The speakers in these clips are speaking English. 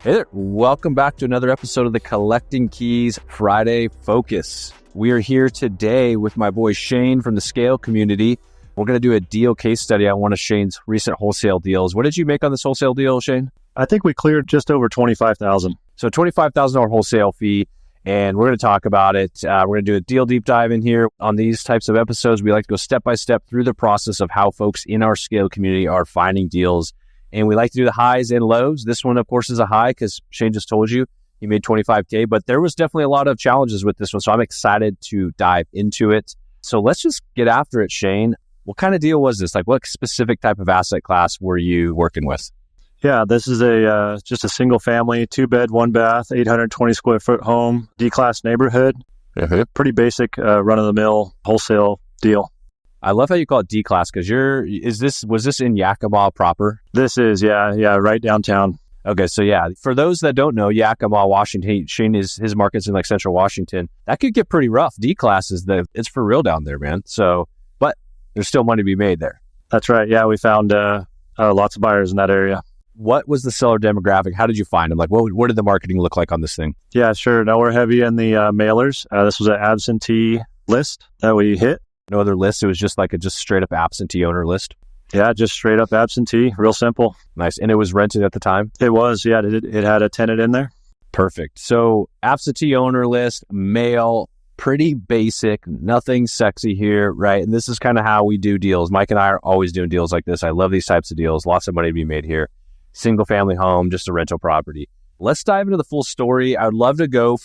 Hey there, welcome back to another episode of the Collecting Keys Friday Focus. We are here today with my boy Shane from the Scale community. We're going to do a deal case study on one of Shane's recent wholesale deals. What did you make on this wholesale deal, Shane? I think we cleared just over $25,000. So $25,000 wholesale fee, and we're going to talk about it. We're going to do a deal deep dive in here. On these types of episodes, we like to go step by step through the process of how folks in our Scale community are finding deals. And we like to do the highs and lows. This one, of course, is a high because Shane just told you he made $25K, but there was definitely a lot of challenges with this one. So I'm excited to dive into it. So let's just get after it, Shane. What kind of deal was this? Like, what specific type of asset class were you working with? Yeah, this is just a single family, 2-bed, 1-bath, 820 square foot home, D-class neighborhood. Mm-hmm. Pretty basic run-of-the-mill wholesale deal. I love how you call it D-class because was this in Yakima proper? This is, yeah, right downtown. Okay, so yeah, for those that don't know, Yakima, Washington, Shane his market's in like Central Washington. That could get pretty rough. D-class it's for real down there, man. So, but there's still money to be made there. That's right. Yeah, we found lots of buyers in that area. What was the seller demographic? How did you find them? Like, what did the marketing look like on this thing? Yeah, sure. No, we're heavy in the mailers. This was an absentee list that we hit. No other list. It was just like a straight up absentee owner list. Yeah, just straight up absentee. Real simple. Nice. And it was rented at the time? It was. Yeah, it had a tenant in there. Perfect. So absentee owner list, mail, pretty basic, nothing sexy here, right? And this is kind of how we do deals. Mike and I are always doing deals like this. I love these types of deals. Lots of money to be made here. Single family home, just a rental property. Let's dive into the full story. I would love to go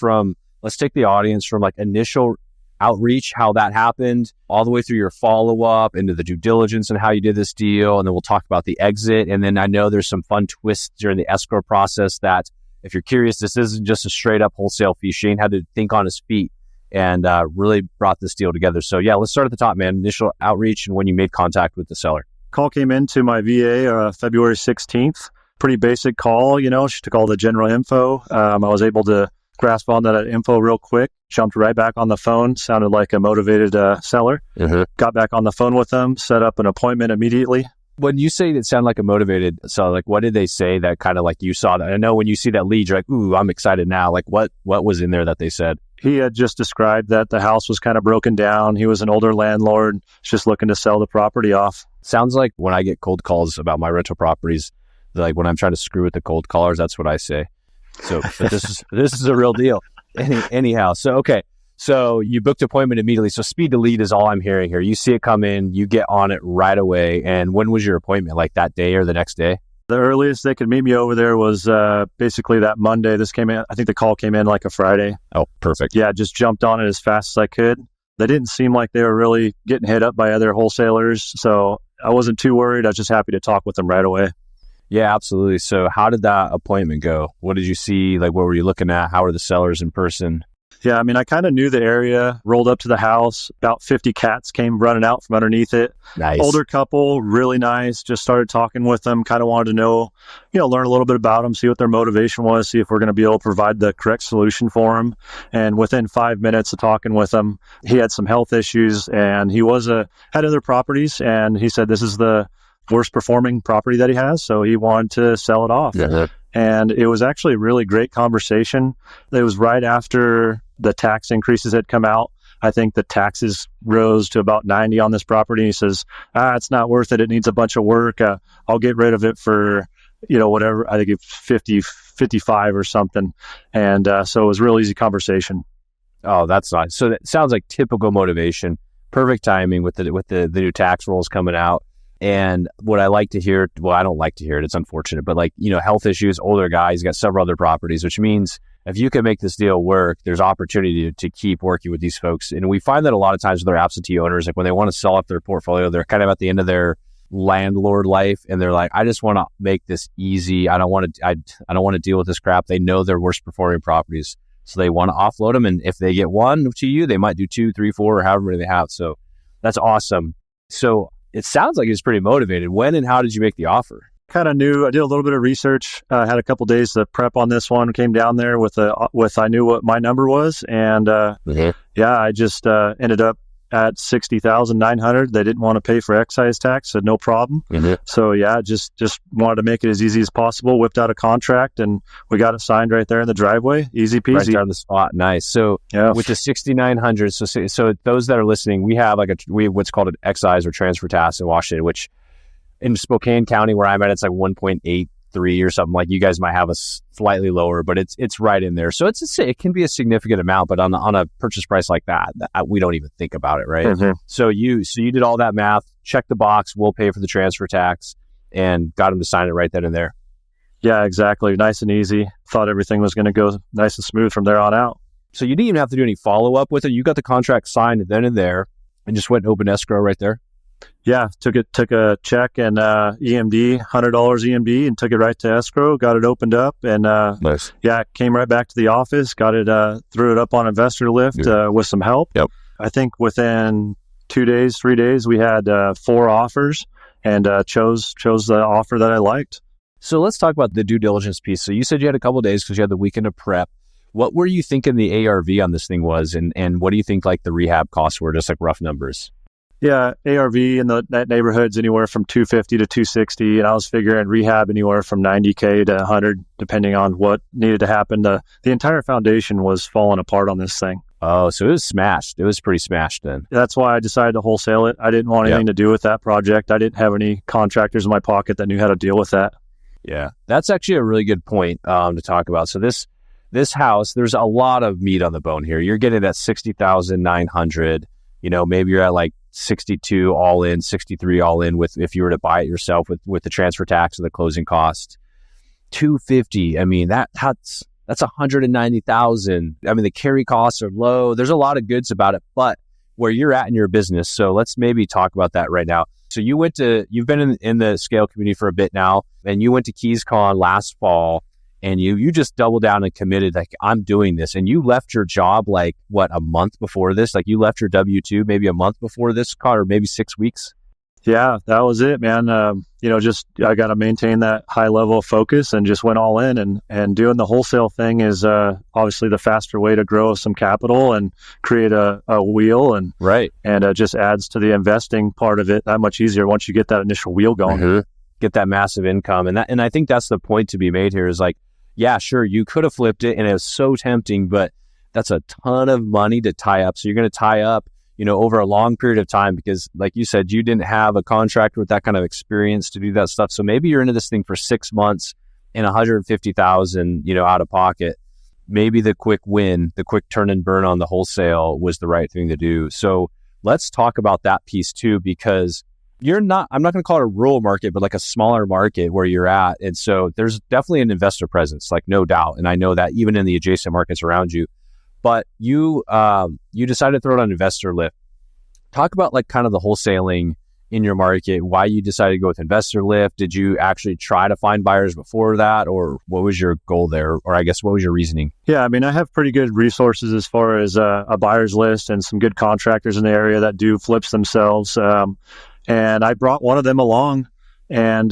let's take the audience from like initial outreach, how that happened, all the way through your follow-up into the due diligence and how you did this deal. And then we'll talk about the exit. And then I know there's some fun twists during the escrow process that if you're curious, this isn't just a straight up wholesale fee. Shane had to think on his feet and really brought this deal together. So yeah, let's start at the top, man. Initial outreach and when you made contact with the seller. Call came into my VA February 16th. Pretty basic call, she took all the general info. I was able to grasp on that info real quick, jumped right back on the phone, sounded like a motivated seller. Mm-hmm. Got back on the phone with them, set up an appointment immediately. When you say it sounded like a motivated seller, like what did they say that kind of like you saw that? I know when you see that lead, you're like, ooh, I'm excited now. Like what was in there that they said? He had just described that the house was kind of broken down. He was an older landlord, just looking to sell the property off. Sounds like when I get cold calls about my rental properties, like when I'm trying to screw with the cold callers, that's what I say. So but this is a real deal. Anyhow, so okay. So you booked appointment immediately. So speed to lead is all I'm hearing here. You see it come in, you get on it right away. And when was your appointment? Like that day or the next day? The earliest they could meet me over there was basically that Monday. This came in, I think the call came in like a Friday. Oh, perfect. Yeah, just jumped on it as fast as I could. They didn't seem like they were really getting hit up by other wholesalers. So I wasn't too worried. I was just happy to talk with them right away. Yeah, absolutely. So how did that appointment go? What did you see? Like, what were you looking at? How were the sellers in person? Yeah, I mean, I kind of knew the area, rolled up to the house. About 50 cats came running out from underneath it. Nice. Older couple, really nice. Just started talking with them. Kind of wanted to know, learn a little bit about them, see what their motivation was, see if we're going to be able to provide the correct solution for them. And within 5 minutes of talking with him, he had some health issues and he had other properties. And he said this is the worst performing property that he has. So he wanted to sell it off. Yeah. And it was actually a really great conversation. It was right after the tax increases had come out. I think the taxes rose to about 90 on this property. He says, it's not worth it. It needs a bunch of work. I'll get rid of it for, whatever. I think it's 50, 55 or something. And so it was a real easy conversation. Oh, that's nice. So that sounds like typical motivation. Perfect timing with the new tax rolls coming out. And what I like to hear, well, I don't like to hear it. It's unfortunate, but health issues, older guy, he's got several other properties, which means if you can make this deal work, there's opportunity to keep working with these folks. And we find that a lot of times with their absentee owners, like when they want to sell off their portfolio, they're kind of at the end of their landlord life. And they're like, I just want to make this easy. I don't want to deal with this crap. They know their worst performing properties. So they want to offload them. And if they get one to you, they might do 2, 3, 4, or however many they have. So that's awesome. So it sounds like he was pretty motivated. When and how did you make the offer? Kind of knew. I did a little bit of research. Had a couple days to prep on this one. Came down there with I knew what my number was, and I just ended up at $60,900. They didn't want to pay for excise tax, said no problem. Mm-hmm. So yeah, just wanted to make it as easy as possible. Whipped out a contract and we got it signed right there in the driveway. Easy peasy. Right there on the spot. Nice. So with the 6,900, so those that are listening, we have what's called an excise or transfer tax in Washington, which in Spokane County where I'm at, it's like 1.83 or something. Like you guys might have a slightly lower, but it's right in there. So it can be a significant amount, but on a purchase price like that, we don't even think about it, right? Mm-hmm. So you did all that math, check the box, we'll pay for the transfer tax, and got them to sign it right then and there. Yeah, exactly. Nice and easy. Thought everything was going to go nice and smooth from there on out. So you didn't even have to do any follow up with it. You got the contract signed then and there, and just went and opened escrow right there. Yeah, took a check and EMD, $100 EMD, and took it right to escrow. Got it opened up, and nice. Yeah, came right back to the office. Got it, threw it up on Investor Lift with some help. Yep. I think within 3 days, we had 4 offers, and chose the offer that I liked. So let's talk about the due diligence piece. So you said you had a couple of days because you had the weekend to prep. What were you thinking the ARV on this thing was, and what do you think like the rehab costs were, just like rough numbers? Yeah, ARV in that neighborhood's anywhere from $250 to $260, and I was figuring rehab anywhere from $90K to $100, depending on what needed to happen. The entire foundation was falling apart on this thing. Oh, so it was smashed. It was pretty smashed then. That's why I decided to wholesale it. I didn't want anything to do with that project. I didn't have any contractors in my pocket that knew how to deal with that. Yeah, that's actually a really good point to talk about. So this house, there's a lot of meat on the bone here. You're getting that $60,900. Maybe you're at like 62 all in, 63 all in with if you were to buy it yourself with the transfer tax and the closing cost. 250. I mean, that's 190,000. I mean, the carry costs are low. There's a lot of goods about it, but where you're at in your business. So let's maybe talk about that right now. So you've been in the scale community for a bit now, and you went to KeysCon last fall, and you just doubled down and committed, like, I'm doing this. And you left your job, like, a month before this? Like, you left your W-2 maybe a month before this, or maybe 6 weeks? Yeah, that was it, man. I got to maintain that high level of focus and just went all in. And doing the wholesale thing is obviously the faster way to grow some capital and create a wheel. And right. And it just adds to the investing part of it that much easier once you get that initial wheel going. Mm-hmm. Get that massive income. And I think that's the point to be made here is like, yeah, sure, you could have flipped it and it was so tempting, but that's a ton of money to tie up. So you're going to tie up, over a long period of time because, like you said, you didn't have a contractor with that kind of experience to do that stuff. So maybe you're into this thing for 6 months and $150,000, out of pocket. Maybe the quick win, the quick turn and burn on the wholesale was the right thing to do. So let's talk about that piece too, because I'm not going to call it a rural market, but like a smaller market where you're at. And so there's definitely an investor presence, like no doubt. And I know that even in the adjacent markets around you, but you decided to throw it on Investor Lift. Talk about like kind of the wholesaling in your market, why you decided to go with Investor Lift. Did you actually try to find buyers before that, or what was your goal there? Or I guess, what was your reasoning? Yeah, I mean, I have pretty good resources as far as a buyer's list and some good contractors in the area that do flips themselves. And I brought one of them along, and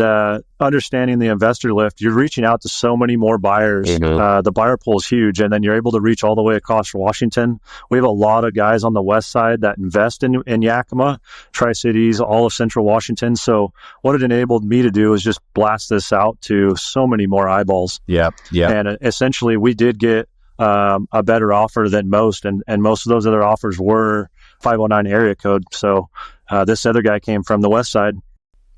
understanding the Investor Lift, you're reaching out to so many more buyers. Mm-hmm. The buyer pool is huge, and then you're able to reach all the way across Washington. We have a lot of guys on the west side that invest in Yakima, Tri-Cities, all of central Washington. So what it enabled me to do is just blast this out to so many more eyeballs. Yeah. And essentially, we did get a better offer than most, and most of those other offers were 509 area code. So this other guy came from the west side.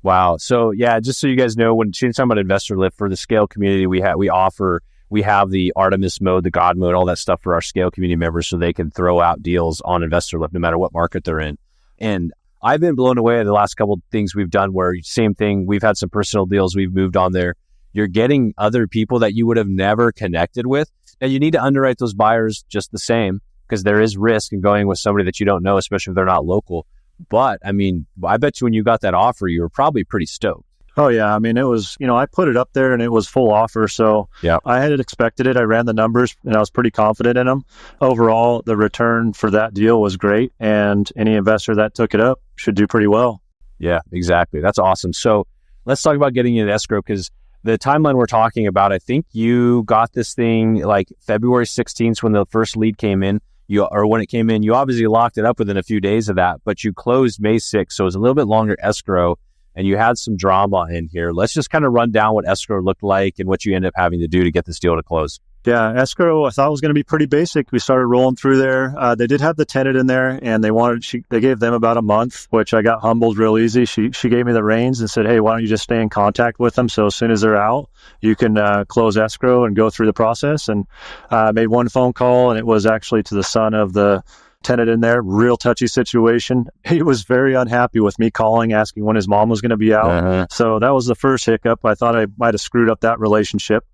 Wow. So yeah, just so you guys know, when she's talking about Investor Lift for the scale community, we have the Artemis mode, the God mode, all that stuff for our scale community members, so they can throw out deals on Investor Lift no matter what market they're in. And I've been blown away at the last couple of things we've done where same thing, we've had some personal deals, we've moved on there. You're getting other people that you would have never connected with. Now you need to underwrite those buyers just the same, because there is risk in going with somebody that you don't know, especially if they're not local. But I mean, I bet you when you got that offer, you were probably pretty stoked. Oh yeah. I mean, it was, I put it up there and it was full offer. So yeah, I had expected it. I ran the numbers and I was pretty confident in them. Overall, the return for that deal was great. And any investor that took it up should do pretty well. Yeah, exactly. That's awesome. So let's talk about getting into escrow, because the timeline we're talking about, I think you got this thing like February 16th when the first lead came in. or when it came in, you obviously locked it up within a few days of that, but you closed May 6th. So it was a little bit longer escrow and you had some drama in here. Let's just kind of run down what escrow looked like and what you ended up having to do to get this deal to close. Yeah, escrow I thought was going to be pretty basic. We started rolling through there. They did have the tenant in there, and they gave them about a month, which I got humbled real easy. She gave me the reins and said, "Hey, why don't you just stay in contact with them? So as soon as they're out, you can close escrow and go through the process." And made one phone call, and it was actually to the son of the tenant in there. Real touchy situation. He was very unhappy with me calling, asking when his mom was going to be out. So that was the first hiccup. I thought I might have screwed up that relationship.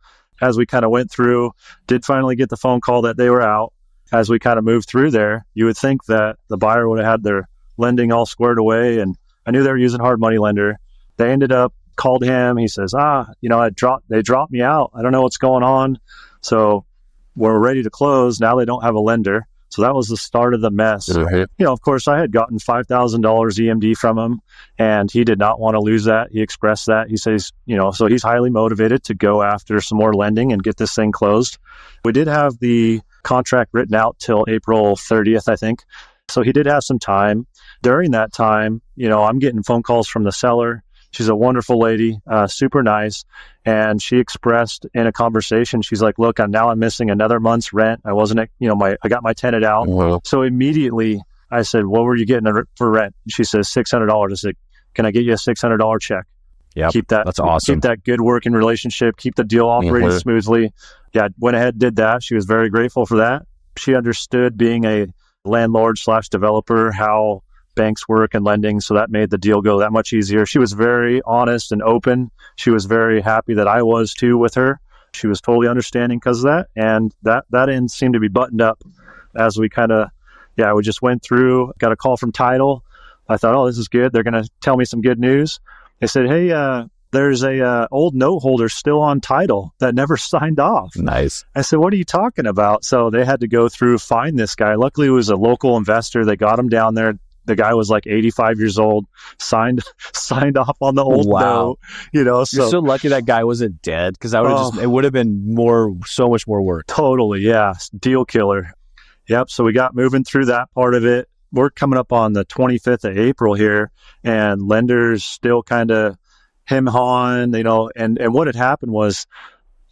As we kind of went through, did finally get the phone call that they were out. As we kind of moved through there, you would think that the buyer would have had their lending all squared away, and I knew they were using hard money lender. They ended up, called him. He says, they dropped me out. I don't know what's going on. So we're ready to close. Now they don't have a lender. So that was the start of the mess. Of course, I had gotten $5,000 EMD from him, and he did not want to lose that. He expressed that. He says, so he's highly motivated to go after some more lending and get this thing closed. We did have the contract written out till April 30th, I think. So he did have some time. During that time, I'm getting phone calls from the seller. She's a wonderful lady, super nice. And she expressed in a conversation, she's like, "Look, I'm missing another month's rent. I wasn't, I got my tenant out." Wow. So immediately I said, "What were you getting for rent?" She says, $600. I said, "Can I get you a $600 check?" Yeah, that's awesome. Keep that good working relationship, keep the deal operating smoothly. Yeah, went ahead, did that. She was very grateful for that. She understood being a landlord/developer, how banks work and lending, so that made the deal go that much easier. She was very honest and open. She was very happy that I was too with her. She was totally understanding because of that, and that end seemed to be buttoned up as we we just went through, got a call from title. I thought, oh, this is good. They're going to tell me some good news. They said, "Hey, there's a old note holder still on title that never signed off." Nice. I said, "What are you talking about?" So they had to go through, find this guy. Luckily, it was a local investor. They got him down there. The guy was like 85 years old, signed off on the old note. You're so lucky that guy wasn't dead, because it would have been so much more work. Totally, yeah. Deal killer. Yep. So we got moving through that part of it. We're coming up on the 25th of April here, and lenders still kind of hem-hawing, and what had happened was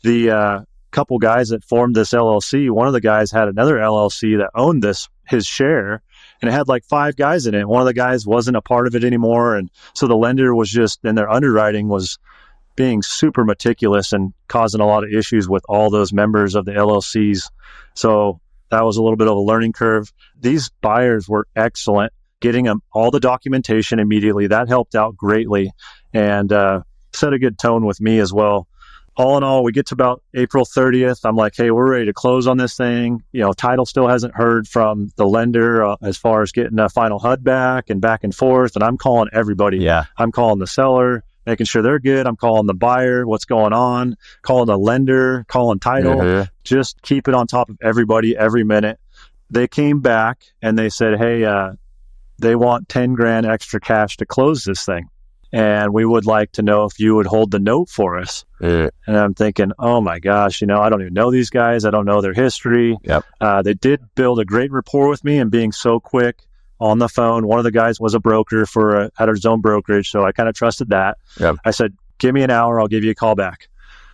the couple guys that formed this LLC, one of the guys had another LLC that owned his share, and it had like 5 guys in it. One of the guys wasn't a part of it anymore. And so the lender was just, in their underwriting, was being super meticulous and causing a lot of issues with all those members of the LLCs. So that was a little bit of a learning curve. These buyers were excellent, getting them all the documentation immediately. That helped out greatly and set a good tone with me as well. All in all, we get to about April 30th. I'm like, "Hey, we're ready to close on this thing." Title still hasn't heard from the lender as far as getting a final HUD back and forth. And I'm calling everybody. Yeah. I'm calling the seller, making sure they're good. I'm calling the buyer, what's going on, calling the lender, calling title, just keep it on top of everybody every minute. They came back and they said, "Hey, they want 10 grand extra cash to close this thing. And we would like to know if you would hold the note for us." And I'm thinking, oh my gosh, I don't even know these guys. I don't know their history. Yep. They did build a great rapport with me and being so quick on the phone. One of the guys was a broker had his own brokerage, so I kind of trusted that. Yep. I said, "Give me an hour, I'll give you a call back."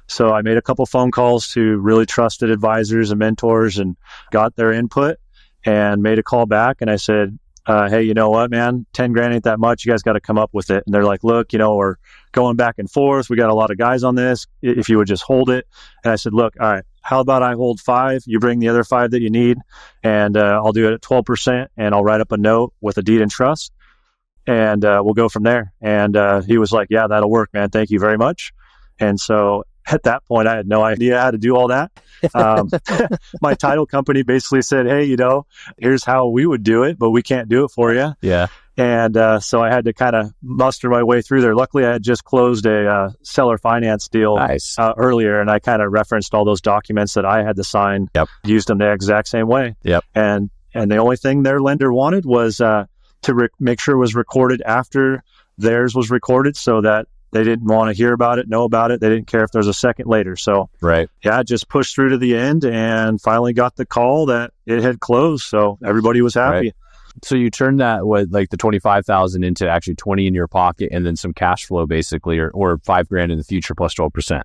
So I made a couple phone calls to really trusted advisors and mentors and got their input and made a call back. And I said, "Hey, you know what, man, 10 grand ain't that much. You guys got to come up with it." And they're like, "Look, we're going back and forth. We got a lot of guys on this. If you would just hold it." And I said, "Look, all right, how about I hold 5, you bring the other 5 that you need, and I'll do it at 12%, and I'll write up a note with a deed and trust, and we'll go from there." And he was like, "Yeah, that'll work, man. Thank you very much." And so at that point, I had no idea how to do all that. My title company basically said, "Hey, here's how we would do it, but we can't do it for you." Yeah. And so I had to kind of muster my way through there. Luckily, I had just closed a seller finance deal earlier, and I kind of referenced all those documents that I had to sign, used them the exact same way. Yep. And the only thing their lender wanted was to make sure it was recorded after theirs was recorded, so that They didn't want to hear about it, know about it. They didn't care if there's a second later. So, right. Yeah, I just pushed through to the end and finally got the call that it had closed. So everybody was happy. Right. So you turned that like the 25,000 into actually 20 in your pocket and then some cash flow basically, or $5,000 in the future plus 12%.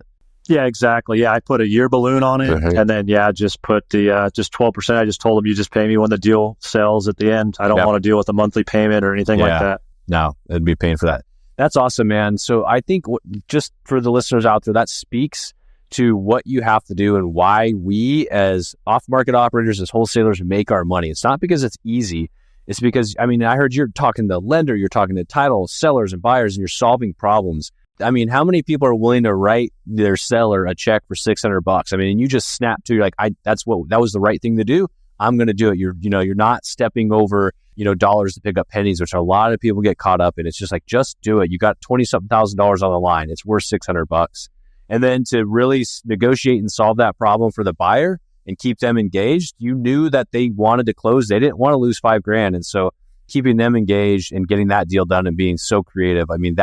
Yeah, exactly. Yeah, I put a year balloon on it, and then just put the just 12%. I just told them, you just pay me when the deal sells at the end. I don't want to deal with a monthly payment or anything like that. No, it'd be paying for that. That's awesome, man. So I think just for the listeners out there, that speaks to what you have to do and why we as off-market operators, as wholesalers, make our money. It's not because it's easy. It's because, I mean, I heard you're talking to lender, you're talking to title sellers and buyers, and you're solving problems. I mean, how many people are willing to write their seller a check for $600? I mean, and you just snap to, you're like, that was the right thing to do. I'm going to do it. You're not stepping over, dollars to pick up pennies, which a lot of people get caught up in. It's just like, just do it. You got $20-something thousand on the line. It's worth $600. And then to really negotiate and solve that problem for the buyer and keep them engaged, you knew that they wanted to close. They didn't want to lose $5,000. And so keeping them engaged and getting that deal done and being so creative, I mean,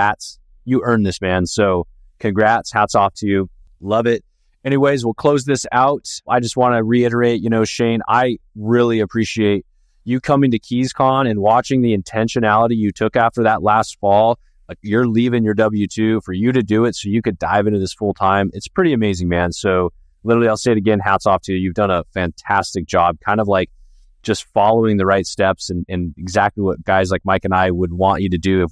you earned this, man. So congrats, hats off to you. Love it. Anyways, we'll close this out. I just want to reiterate, Shane, I really appreciate you coming to KeysCon and watching the intentionality you took after that last fall. Like, you're leaving your W-2 for you to do it so you could dive into this full time. It's pretty amazing, man. So literally, I'll say it again, hats off to you. You've done a fantastic job, kind of like just following the right steps and exactly what guys like Mike and I would want you to do if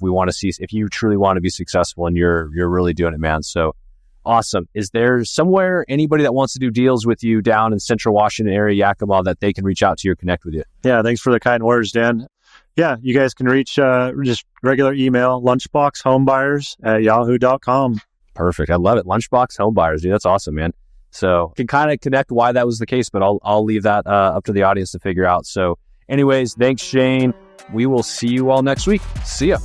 you truly want to be successful, and you're really doing it, man. So awesome. Is there somewhere anybody that wants to do deals with you down in Central Washington area, Yakima, that they can reach out to you or connect with you? Yeah, thanks for the kind words, Dan. Yeah, you guys can reach just regular email, lunchbozhomebuyers@yahoo.com. Perfect. I love it. Lunchbox Homebuyers, dude. That's awesome, man. So can kind of connect why that was the case, but I'll leave that up to the audience to figure out. So anyways, thanks, Shane. We will see you all next week. See ya.